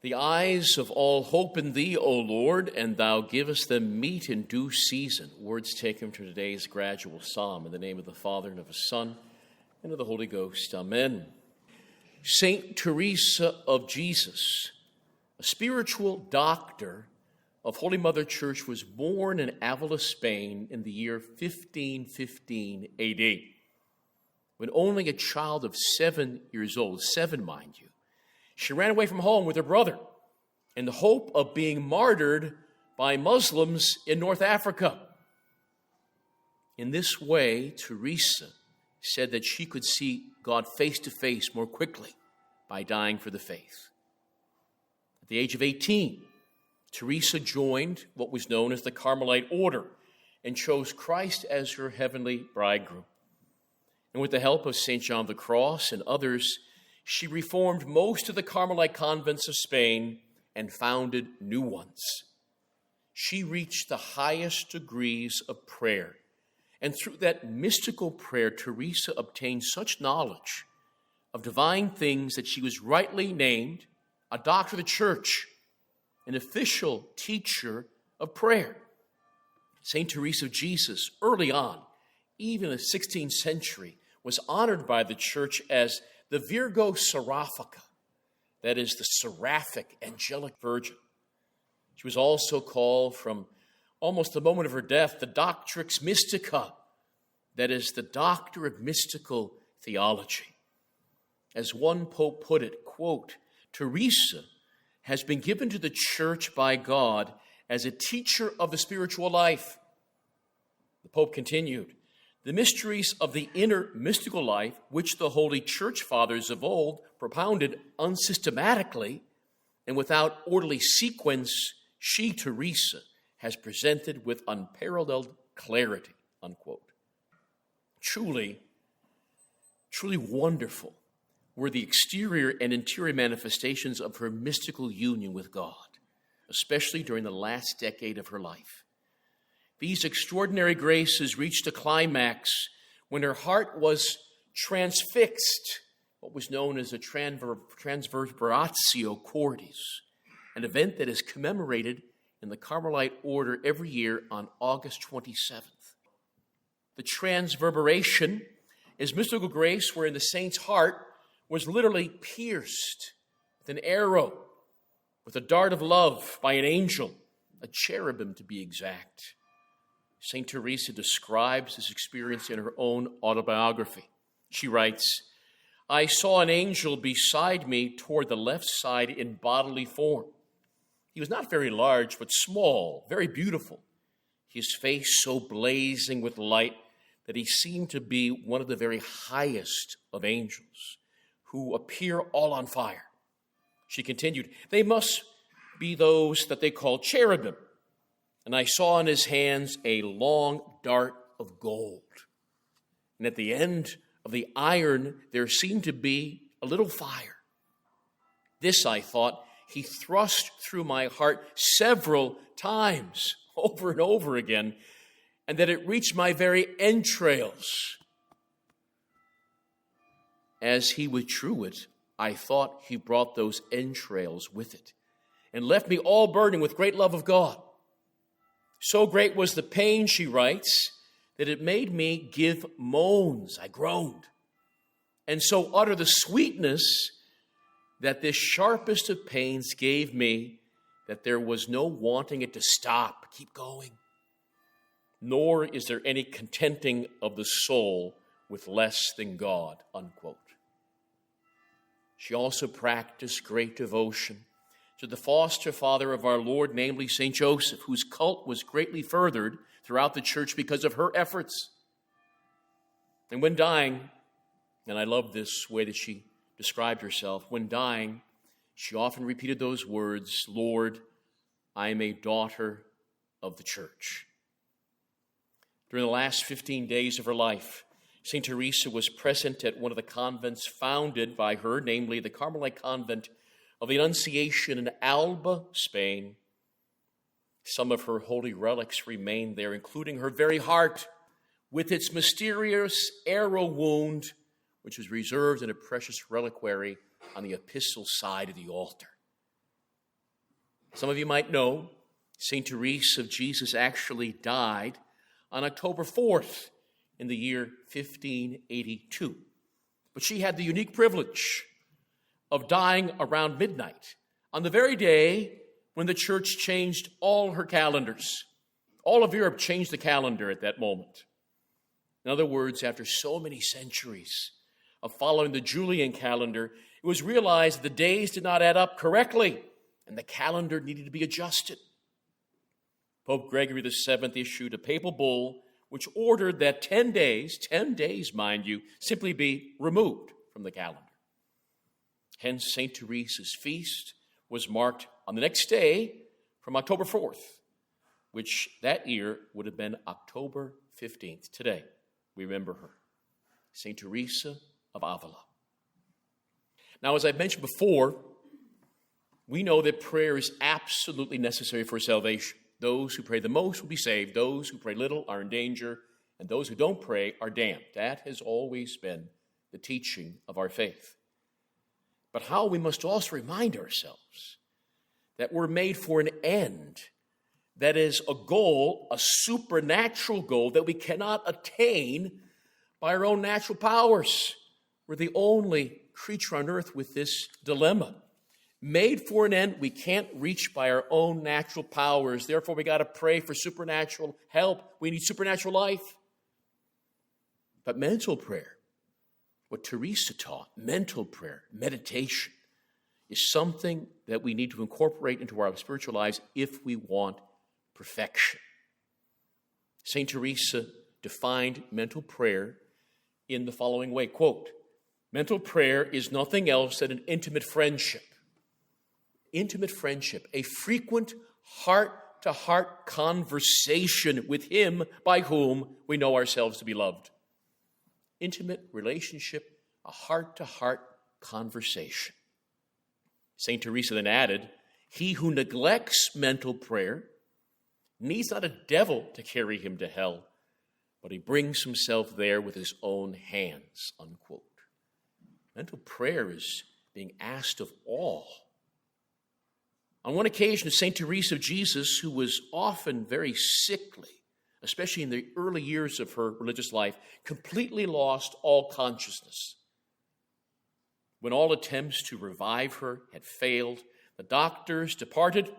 The eyes of all hope in thee, O Lord, and thou givest them meat in due season. Words taken from today's gradual psalm. In the name of the Father, and of the Son, and of the Holy Ghost. Amen. Saint Teresa of Jesus, a spiritual doctor of Holy Mother Church, was born in Avila, Spain in the year 1515 AD. When only a child of 7 years old, 7 mind you, she ran away from home with her brother in the hope of being martyred by Muslims in North Africa. In this way, Teresa said that she could see God face to face more quickly by dying for the faith. At the age of 18, Teresa joined what was known as the Carmelite Order and chose Christ as her heavenly bridegroom. And with the help of St. John of the Cross and others, she reformed most of the Carmelite convents of Spain and founded new ones. She reached the highest degrees of prayer. And through that mystical prayer, Teresa obtained such knowledge of divine things that she was rightly named a doctor of the church, an official teacher of prayer. St. Teresa of Jesus, early on, even in the 16th century, was honored by the church as the Virgo Seraphica, that is, the seraphic angelic virgin. She was also called, from almost the moment of her death, the Doctrix Mystica, that is, the Doctor of Mystical Theology. As one pope put it, quote, Teresa has been given to the church by God as a teacher of the spiritual life. The pope continued, the mysteries of the inner mystical life, which the Holy Church Fathers of old propounded unsystematically and without orderly sequence, she, Teresa, has presented with unparalleled clarity, unquote. Truly wonderful were the exterior and interior manifestations of her mystical union with God, especially during the last decade of her life. These extraordinary graces reached a climax when her heart was transfixed, what was known as a Transverberatio Cordis, an event that is commemorated in the Carmelite Order every year on August 27th. The Transverberation is mystical grace wherein the saint's heart was literally pierced with an arrow, with a dart of love by an angel, a cherubim to be exact. St. Teresa describes this experience in her own autobiography. She writes, I saw an angel beside me toward the left side in bodily form. He was not very large, but small, very beautiful. His face so blazing with light that he seemed to be one of the very highest of angels who appear all on fire. She continued, they must be those that they call cherubim. And I saw in his hands a long dart of gold. And at the end of the iron, there seemed to be a little fire. This, I thought, he thrust through my heart several times, over and over again, and that it reached my very entrails. As he withdrew it, I thought he brought those entrails with it and left me all burning with great love of God. So great was the pain, she writes, that it made me give moans. I groaned. And so utter the sweetness that this sharpest of pains gave me that there was no wanting it to stop, keep going. Nor is there any contenting of the soul with less than God, unquote. She also practiced great devotion to the foster father of our Lord, namely St. Joseph, whose cult was greatly furthered throughout the church because of her efforts. And when dying, and I love this way that she described herself, when dying, she often repeated those words, Lord, I am a daughter of the church. During the last 15 days of her life, St. Teresa was present at one of the convents founded by her, namely the Carmelite Convent of the Annunciation in Alba, Spain. Some of her holy relics remain there, including her very heart with its mysterious arrow wound, which is reserved in a precious reliquary on the epistle side of the altar. Some of you might know St. Teresa of Jesus actually died on October 4th in the year 1582. But she had the unique privilege of dying around midnight on the very day when the church changed all her calendars. All of Europe changed the calendar at that moment. In other words, after so many centuries of following the Julian calendar, it was realized that the days did not add up correctly, and the calendar needed to be adjusted. Pope Gregory VII issued a papal bull which ordered that 10 days, mind you, simply be removed from the calendar. Hence, St. Teresa's feast was marked on the next day from October 4th, which that year would have been October 15th. Today, we remember her, St. Teresa of Ávila. Now, as I mentioned before, we know that prayer is absolutely necessary for salvation. Those who pray the most will be saved. Those who pray little are in danger. And those who don't pray are damned. That has always been the teaching of our faith. But how we must also remind ourselves that we're made for an end. That is a goal, a supernatural goal that we cannot attain by our own natural powers. We're the only creature on earth with this dilemma. Made for an end we can't reach by our own natural powers. Therefore, we got to pray for supernatural help. We need supernatural life. But mental prayer, what Teresa taught, mental prayer, meditation, is something that we need to incorporate into our spiritual lives if we want perfection. St. Teresa defined mental prayer in the following way, quote, "Mental prayer is nothing else than an intimate friendship. Intimate friendship, a frequent heart-to-heart conversation with him by whom we know ourselves to be loved." Intimate relationship, a heart-to-heart conversation. St. Teresa then added, "He who neglects mental prayer needs not a devil to carry him to hell, but he brings himself there with his own hands," unquote. Mental prayer is being asked of all. On one occasion, St. Teresa of Jesus, who was often very sickly, especially in the early years of her religious life, completely lost all consciousness. When all attempts to revive her had failed, the doctors departed.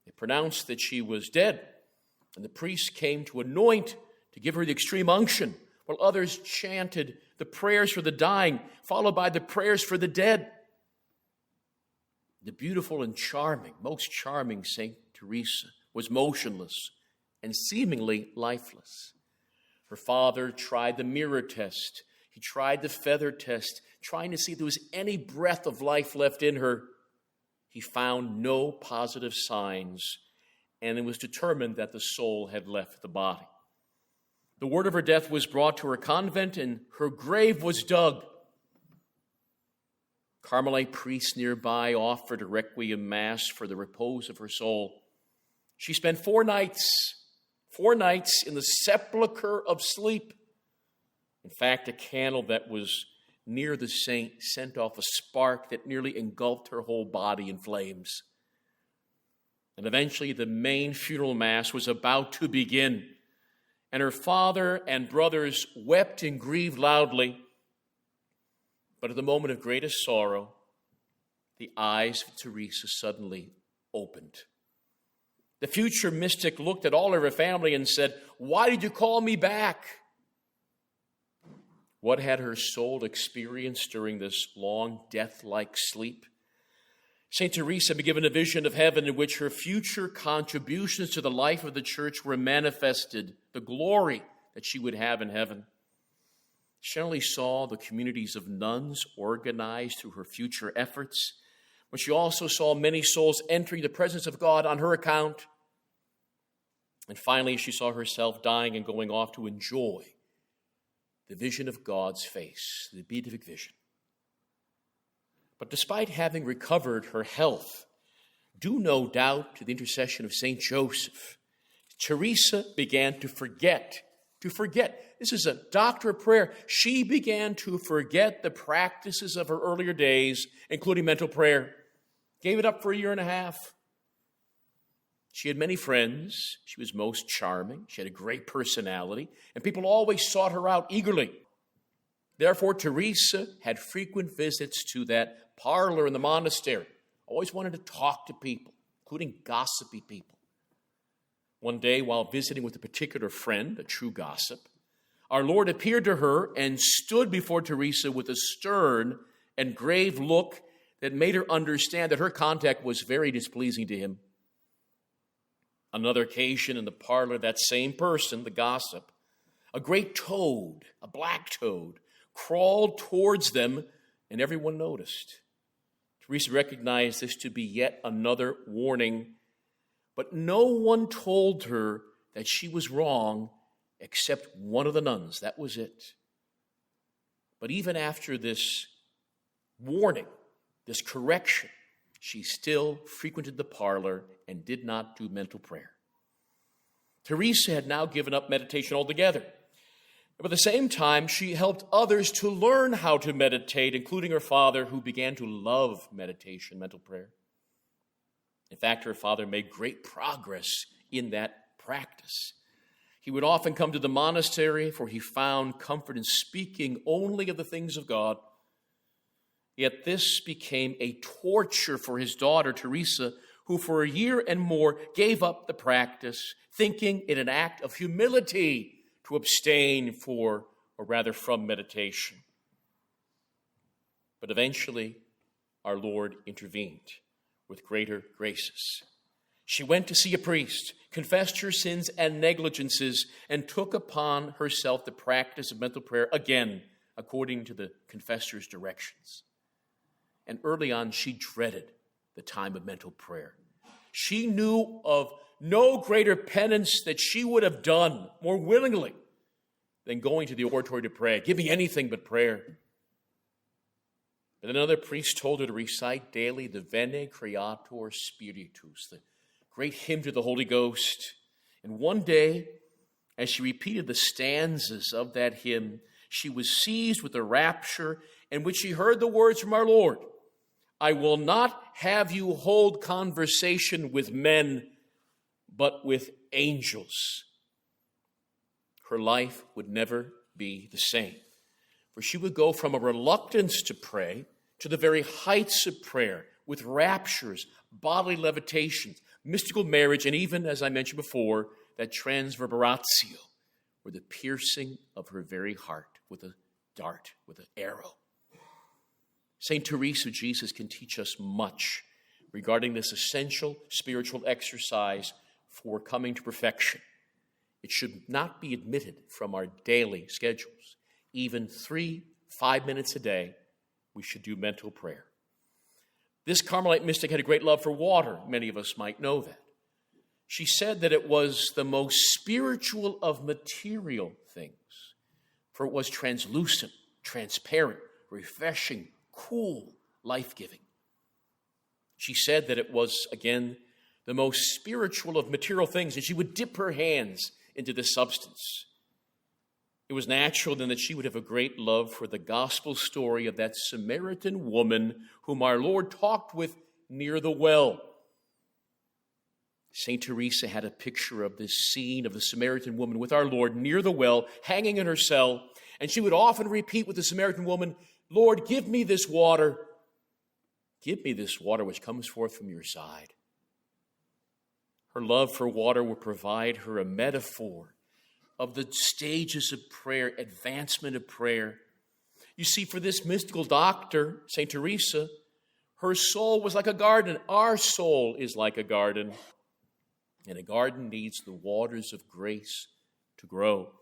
They pronounced that she was dead, and the priest came to anoint, to give her the extreme unction, while others chanted the prayers for the dying, followed by the prayers for the dead. The beautiful and charming, most charming St. Teresa was motionless and seemingly lifeless. Her father tried the mirror test. He tried the feather test, trying to see if there was any breath of life left in her. He found no positive signs, and it was determined that the soul had left the body. The word of her death was brought to her convent, and her grave was dug. Carmelite priests nearby offered a requiem mass for the repose of her soul. She spent 4 nights in the sepulchre of sleep. In fact, a candle that was near the saint sent off a spark that nearly engulfed her whole body in flames. And eventually the main funeral mass was about to begin, and her father and brothers wept and grieved loudly. But at the moment of greatest sorrow, the eyes of Teresa suddenly opened. The future mystic looked at all of her family and said, "Why did you call me back?" What had her soul experienced during this long, death-like sleep? St. Teresa had been given a vision of heaven in which her future contributions to the life of the church were manifested, the glory that she would have in heaven. She only saw the communities of nuns organized through her future efforts, but she also saw many souls entering the presence of God on her account. And finally, she saw herself dying and going off to enjoy the vision of God's face, the beatific vision. But despite having recovered her health, due no doubt to the intercession of St. Joseph, Teresa began to forget. This is a doctor of prayer. She began to forget the practices of her earlier days, including mental prayer. Gave it up for 1.5 years. She had many friends. She was most charming. She had a great personality, and people always sought her out eagerly. Therefore, Teresa had frequent visits to that parlor in the monastery. Always wanted to talk to people, including gossipy people. One day, while visiting with a particular friend, a true gossip, our Lord appeared to her and stood before Teresa with a stern and grave look that made her understand that her contact was very displeasing to him. On another occasion in the parlor, that same person, the gossip, a great toad, a black toad, crawled towards them, and everyone noticed. Teresa recognized this to be yet another warning, but no one told her that she was wrong except one of the nuns. That was it. But even after this warning, this correction, she still frequented the parlor and did not do mental prayer. Teresa had now given up meditation altogether. But at the same time, she helped others to learn how to meditate, including her father, who began to love meditation, mental prayer. In fact, her father made great progress in that practice. He would often come to the monastery, for he found comfort in speaking only of the things of God. Yet this became a torture for his daughter, Teresa, who for a year and more gave up the practice, thinking it an act of humility to abstain from meditation. But eventually, our Lord intervened with greater graces. She went to see a priest, confessed her sins and negligences, and took upon herself the practice of mental prayer again, according to the confessor's directions. And early on, she dreaded the time of mental prayer. She knew of no greater penance that she would have done more willingly than going to the oratory to pray, giving anything but prayer. But another priest told her to recite daily the Veni Creator Spiritus, the great hymn to the Holy Ghost. And one day, as she repeated the stanzas of that hymn, she was seized with a rapture in which she heard the words from our Lord, "I will not have you hold conversation with men, but with angels." Her life would never be the same, for she would go from a reluctance to pray to the very heights of prayer with raptures, bodily levitations, mystical marriage, and even, as I mentioned before, that transverberatio, or the piercing of her very heart with a dart, with an arrow. St. Teresa of Jesus can teach us much regarding this essential spiritual exercise for coming to perfection. It should not be omitted from our daily schedules. Even 3-5 minutes a day, we should do mental prayer. This Carmelite mystic had a great love for water. Many of us might know that. She said that it was the most spiritual of material things, for it was translucent, transparent, refreshing, cool, life-giving. She said that it was, again, the most spiritual of material things, and she would dip her hands into the substance. It was natural then that she would have a great love for the gospel story of that Samaritan woman whom our Lord talked with near the well. St. Teresa had a picture of this scene of the Samaritan woman with our Lord near the well, hanging in her cell, and she would often repeat with the Samaritan woman, "Lord, give me this water. Give me this water which comes forth from your side." Her love for water would provide her a metaphor of the stages of prayer, advancement of prayer. You see, for this mystical doctor, St. Teresa, her soul was like a garden. Our soul is like a garden. And a garden needs the waters of grace to grow.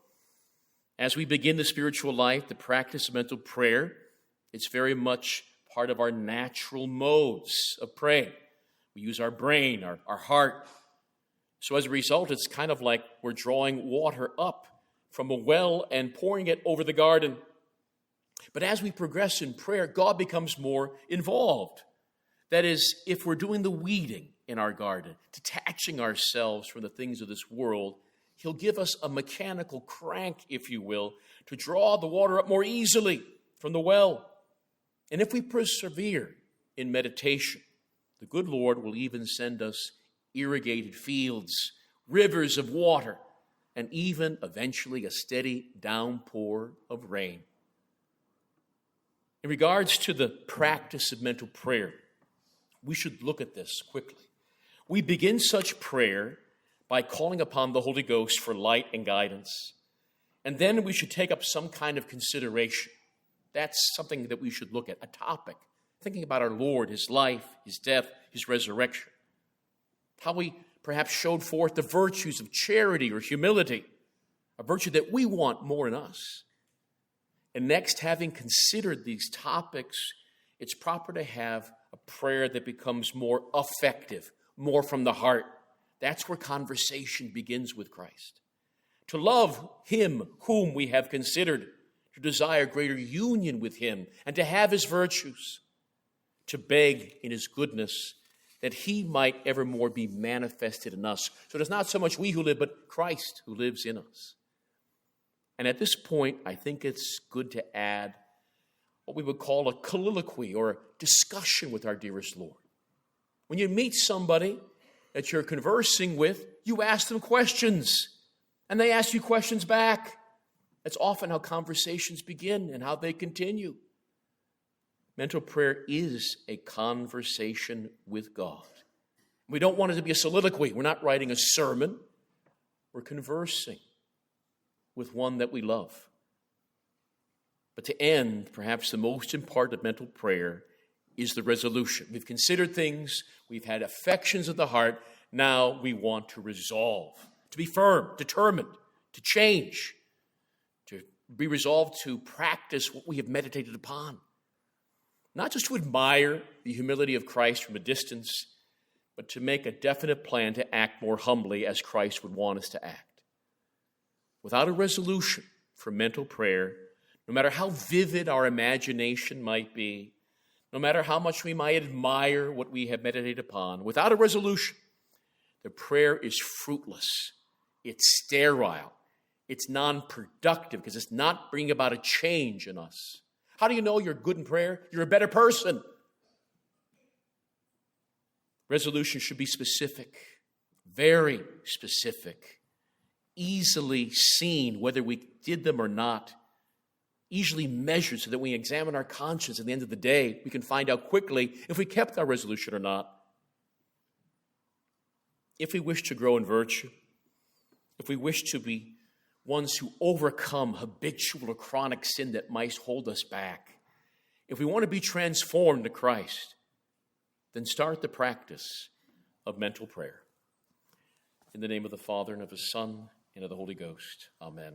As we begin the spiritual life, the practice of mental prayer, it's very much part of our natural modes of praying. We use our brain, our heart. So as a result, it's kind of like we're drawing water up from a well and pouring it over the garden. But as we progress in prayer, God becomes more involved. That is, if we're doing the weeding in our garden, detaching ourselves from the things of this world, He'll give us a mechanical crank, if you will, to draw the water up more easily from the well. And if we persevere in meditation, the good Lord will even send us irrigated fields, rivers of water, and even eventually a steady downpour of rain. In regards to the practice of mental prayer, we should look at this quickly. We begin such prayer by calling upon the Holy Ghost for light and guidance. And then we should take up some kind of consideration. That's something that we should look at, a topic, thinking about our Lord, his life, his death, his resurrection. How he perhaps showed forth the virtues of charity or humility, a virtue that we want more in us. And next, having considered these topics, it's proper to have a prayer that becomes more effective, more from the heart. That's where conversation begins with Christ. To love him whom we have considered, to desire greater union with him, and to have his virtues, to beg in his goodness that he might evermore be manifested in us. So it's not so much we who live, but Christ who lives in us. And at this point, I think it's good to add what we would call a colloquy or a discussion with our dearest Lord. When you meet somebody that you're conversing with, you ask them questions, and they ask you questions back. That's often how conversations begin and how they continue. Mental prayer is a conversation with God. We don't want it to be a soliloquy. We're not writing a sermon. We're conversing with one that we love. But to end, perhaps the most important of mental prayer is the resolution. We've considered things. We've had affections of the heart. Now we want to resolve, to be firm, determined, to change, to be resolved to practice what we have meditated upon. Not just to admire the humility of Christ from a distance, but to make a definite plan to act more humbly as Christ would want us to act. Without a resolution for mental prayer, no matter how vivid our imagination might be, no matter how much we might admire what we have meditated upon, without a resolution, the prayer is fruitless, it's sterile, it's non-productive because it's not bringing about a change in us. How do you know you're good in prayer? You're a better person. Resolution should be specific, very specific, easily seen whether we did them or not, easily measured so that when we examine our conscience at the end of the day, we can find out quickly if we kept our resolution or not. If we wish to grow in virtue, if we wish to be ones who overcome habitual or chronic sin that might hold us back, if we want to be transformed to Christ, then start the practice of mental prayer. In the name of the Father, and of the Son, and of the Holy Ghost. Amen.